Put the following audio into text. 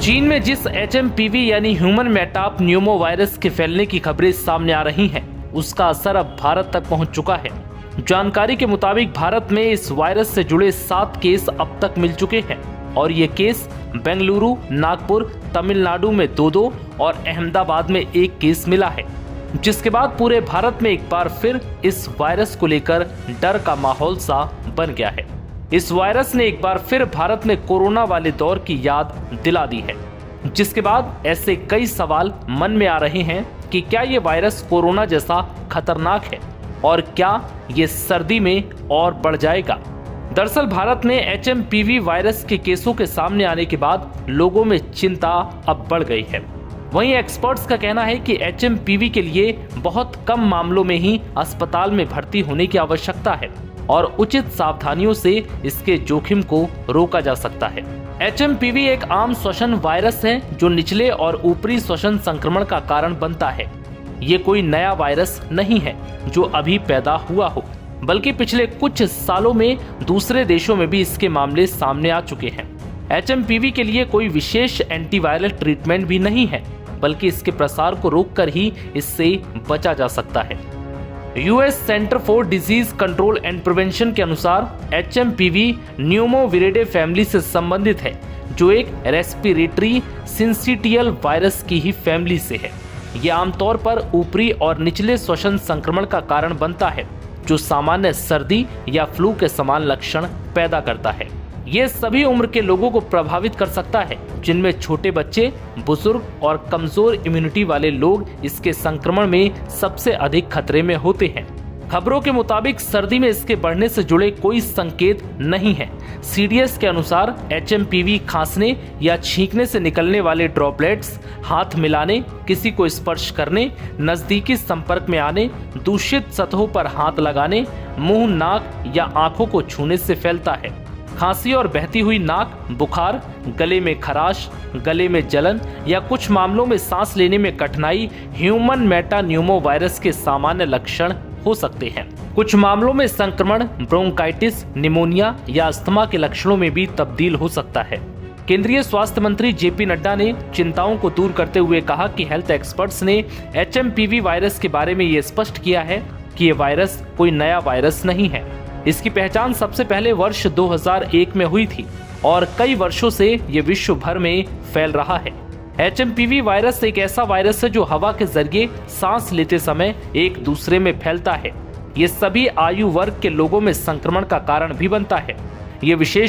चीन में जिस HMPV यानी ह्यूमन मेटाप न्यूमो वायरस के फैलने की खबरें सामने आ रही हैं, उसका असर अब भारत तक पहुंच चुका है। जानकारी के मुताबिक भारत में इस वायरस से जुड़े 7 केस अब तक मिल चुके हैं और ये केस बेंगलुरु, नागपुर, तमिलनाडु में 2-2 और अहमदाबाद में 1 केस मिला है, जिसके बाद पूरे भारत में एक बार फिर इस वायरस को लेकर डर का माहौल सा बन गया है। इस वायरस ने एक बार फिर भारत में कोरोना वाले दौर की याद दिला दी है, जिसके बाद ऐसे कई सवाल मन में आ रहे हैं कि क्या ये वायरस कोरोना जैसा खतरनाक है और क्या ये सर्दी में और बढ़ जाएगा। दरअसल भारत में HMPV वायरस के केसों के सामने आने के बाद लोगों में चिंता अब बढ़ गई है। वहीं एक्सपर्ट्स का कहना है कि HMPV के लिए बहुत कम मामलों में ही अस्पताल में भर्ती होने की आवश्यकता है और उचित सावधानियों से इसके जोखिम को रोका जा सकता है। HMPV एक आम श्वसन वायरस है जो निचले और ऊपरी श्वसन संक्रमण का कारण बनता है। ये कोई नया वायरस नहीं है जो अभी पैदा हुआ हो, बल्कि पिछले कुछ सालों में दूसरे देशों में भी इसके मामले सामने आ चुके हैं। HMPV के लिए कोई विशेष एंटीवायरल ट्रीटमेंट भी नहीं है, बल्कि इसके प्रसार को रोककर ही इससे बचा जा सकता है। US centre for disease control and prevention के अनुसार HMPV न्यूमोविरिडे फैमिली से संबंधित है, जो एक रेस्पिरेटरी सिंसिटियल वायरस की ही फैमिली से है। ये आमतौर पर ऊपरी और निचले श्वसन संक्रमण का कारण बनता है, जो सामान्य सर्दी या फ्लू के समान लक्षण पैदा करता है। ये सभी उम्र के लोगों को प्रभावित कर सकता है, जिनमें छोटे बच्चे, बुजुर्ग और कमजोर इम्यूनिटी वाले लोग इसके संक्रमण में सबसे अधिक खतरे में होते हैं। खबरों के मुताबिक सर्दी में इसके बढ़ने से जुड़े कोई संकेत नहीं है। CDS के अनुसार HMPV खांसने या छींकने से निकलने वाले ड्रॉपलेट्स, हाथ मिलाने, किसी को स्पर्श करने, नजदीकी संपर्क में आने, दूषित सतहों पर हाथ लगाने, मुंह, नाक या आंखों को छूने से फैलता है। खांसी और बहती हुई नाक, बुखार, गले में खराश, गले में जलन या कुछ मामलों में सांस लेने में कठिनाई ह्यूमन मेटान्यूमो वायरस के सामान्य लक्षण हो सकते हैं। कुछ मामलों में संक्रमण ब्रोंकाइटिस, निमोनिया या अस्थमा के लक्षणों में भी तब्दील हो सकता है। केंद्रीय स्वास्थ्य मंत्री JP नड्डा ने चिंताओं को दूर करते हुए कहा कि हेल्थ एक्सपर्ट्स ने HMPV वायरस के बारे में ये स्पष्ट किया है कि ये वायरस कोई नया वायरस नहीं है। इसकी पहचान सबसे पहले वर्ष 2001 में हुई थी और कई वर्षों से ये विश्व भर में फैल रहा है। HMPV वायरस एक ऐसा वायरस है जो हवा के जरिए सांस लेते समय एक दूसरे में फैलता है। ये सभी आयु वर्ग के लोगों में संक्रमण का कारण भी बनता है। ये विशेष